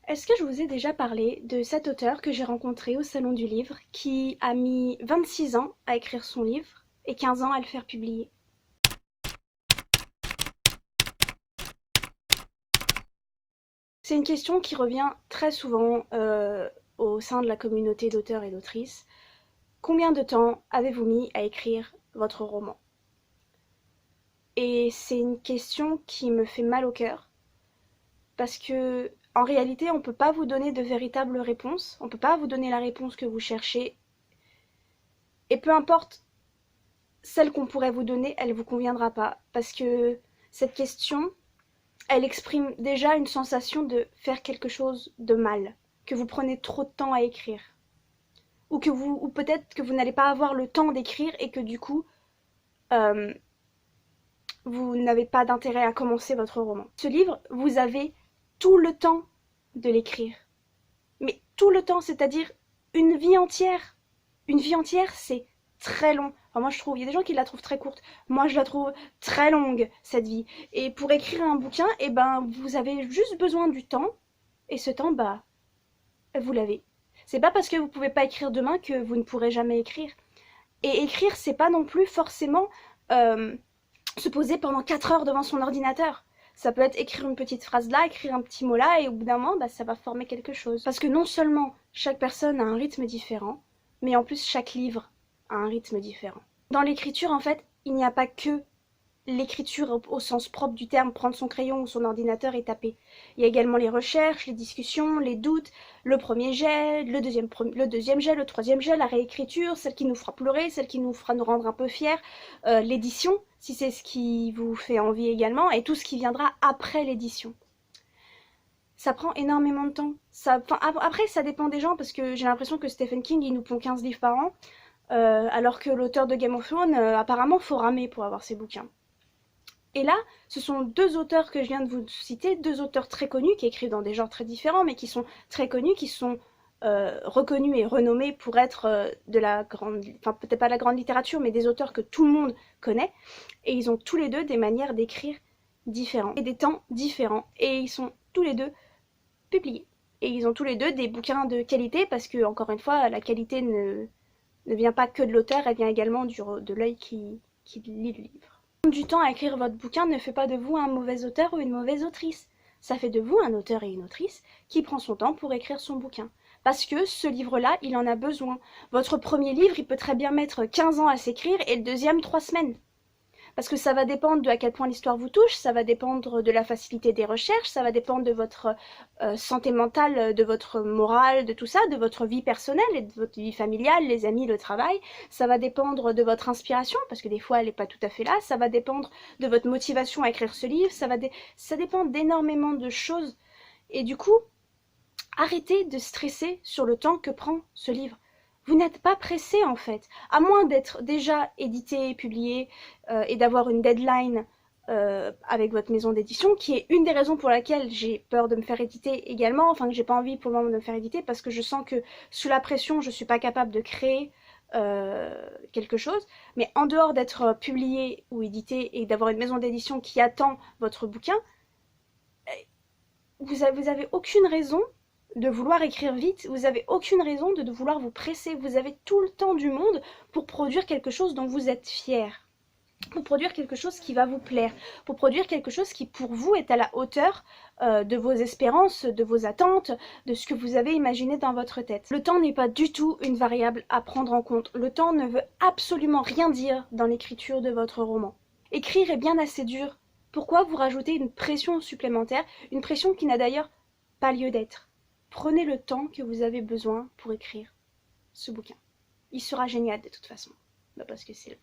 Est-ce que je vous ai déjà parlé de cet auteur que j'ai rencontré au Salon du Livre, qui a mis 26 ans à écrire son livre et 15 ans à le faire publier? C'est une question qui revient très souvent au sein de la communauté d'auteurs et d'autrices. Combien de temps avez-vous mis à écrire votre roman? Et c'est une question qui me fait mal au cœur, parce que en réalité, on ne peut pas vous donner de véritables réponses, on ne peut pas vous donner la réponse que vous cherchez, et peu importe celle qu'on pourrait vous donner, elle ne vous conviendra pas. Parce que cette question, elle exprime déjà une sensation de faire quelque chose de mal, que vous prenez trop de temps à écrire. Ou peut-être que vous n'allez pas avoir le temps d'écrire et que du coup, euh, vous n'avez pas d'intérêt à commencer votre roman. Ce livre, vous avez tout le temps de l'écrire. Mais tout le temps, c'est-à-dire une vie entière. Une vie entière, c'est très long. Enfin, moi, je trouve, il y a des gens qui la trouvent très courte. Moi, je la trouve très longue, cette vie. Et pour écrire un bouquin, eh ben, vous avez juste besoin du temps. Et ce temps, bah, vous l'avez. C'est pas parce que vous pouvez pas écrire demain que vous ne pourrez jamais écrire. Et écrire, c'est pas non plus forcément euh, se poser pendant 4 heures devant son ordinateur. Ça peut être écrire une petite phrase là, écrire un petit mot là, et au bout d'un moment, bah, ça va former quelque chose. Parce que non seulement chaque personne a un rythme différent, mais en plus chaque livre a un rythme différent. Dans l'écriture, en fait, il n'y a pas que l'écriture au sens propre du terme, prendre son crayon ou son ordinateur et taper. Il y a également les recherches, les discussions, les doutes, le premier jet, le deuxième jet, le troisième jet, la réécriture, celle qui nous fera pleurer, celle qui nous fera nous rendre un peu fiers, l'édition, si c'est ce qui vous fait envie également, et tout ce qui viendra après l'édition. Ça prend énormément de temps. Après, ça dépend des gens, parce que j'ai l'impression que Stephen King, il nous pond 15 livres par an, alors que l'auteur de Game of Thrones, apparemment, faut ramer pour avoir ses bouquins. Et là, ce sont deux auteurs que je viens de vous citer, deux auteurs très connus, qui écrivent dans des genres très différents, mais qui sont très connus, qui sont reconnus et renommés pour être de la grande, enfin peut-être pas de la grande littérature, mais des auteurs que tout le monde connaît. Et ils ont tous les deux des manières d'écrire différentes, et des temps différents. Et ils sont tous les deux publiés. Et ils ont tous les deux des bouquins de qualité, parce que, encore une fois, la qualité ne vient pas que de l'auteur, elle vient également de l'œil qui lit le livre. Du temps à écrire votre bouquin ne fait pas de vous un mauvais auteur ou une mauvaise autrice. Ça fait de vous un auteur et une autrice qui prend son temps pour écrire son bouquin. Parce que ce livre-là, il en a besoin. Votre premier livre, il peut très bien mettre 15 ans à s'écrire et le deuxième 3 semaines. Parce que ça va dépendre de à quel point l'histoire vous touche, ça va dépendre de la facilité des recherches, ça va dépendre de votre santé mentale, de votre morale, de tout ça, de votre vie personnelle et de votre vie familiale, les amis, le travail. Ça va dépendre de votre inspiration, parce que des fois elle n'est pas tout à fait là. Ça va dépendre de votre motivation à écrire ce livre. Ça dépend d'énormément de choses. Et du coup, arrêtez de stresser sur le temps que prend ce livre. Vous n'êtes pas pressé en fait, à moins d'être déjà édité et publié et d'avoir une deadline avec votre maison d'édition, qui est une des raisons pour laquelle j'ai peur de me faire éditer également, enfin que j'ai pas envie pour le moment de me faire éditer, parce que je sens que sous la pression, je suis pas capable de créer quelque chose. Mais en dehors d'être publié ou édité et d'avoir une maison d'édition qui attend votre bouquin, vous avez aucune raison de vouloir écrire vite, vous avez aucune raison de vouloir vous presser, vous avez tout le temps du monde pour produire quelque chose dont vous êtes fier, pour produire quelque chose qui va vous plaire, pour produire quelque chose qui pour vous est à la hauteur de vos espérances, de vos attentes, de ce que vous avez imaginé dans votre tête. Le temps n'est pas du tout une variable à prendre en compte, le temps ne veut absolument rien dire dans l'écriture de votre roman. Écrire est bien assez dur. Pourquoi vous rajoutez une pression supplémentaire, une pression qui n'a d'ailleurs pas lieu d'être? Prenez le temps que vous avez besoin pour écrire ce bouquin. Il sera génial de toute façon, parce que c'est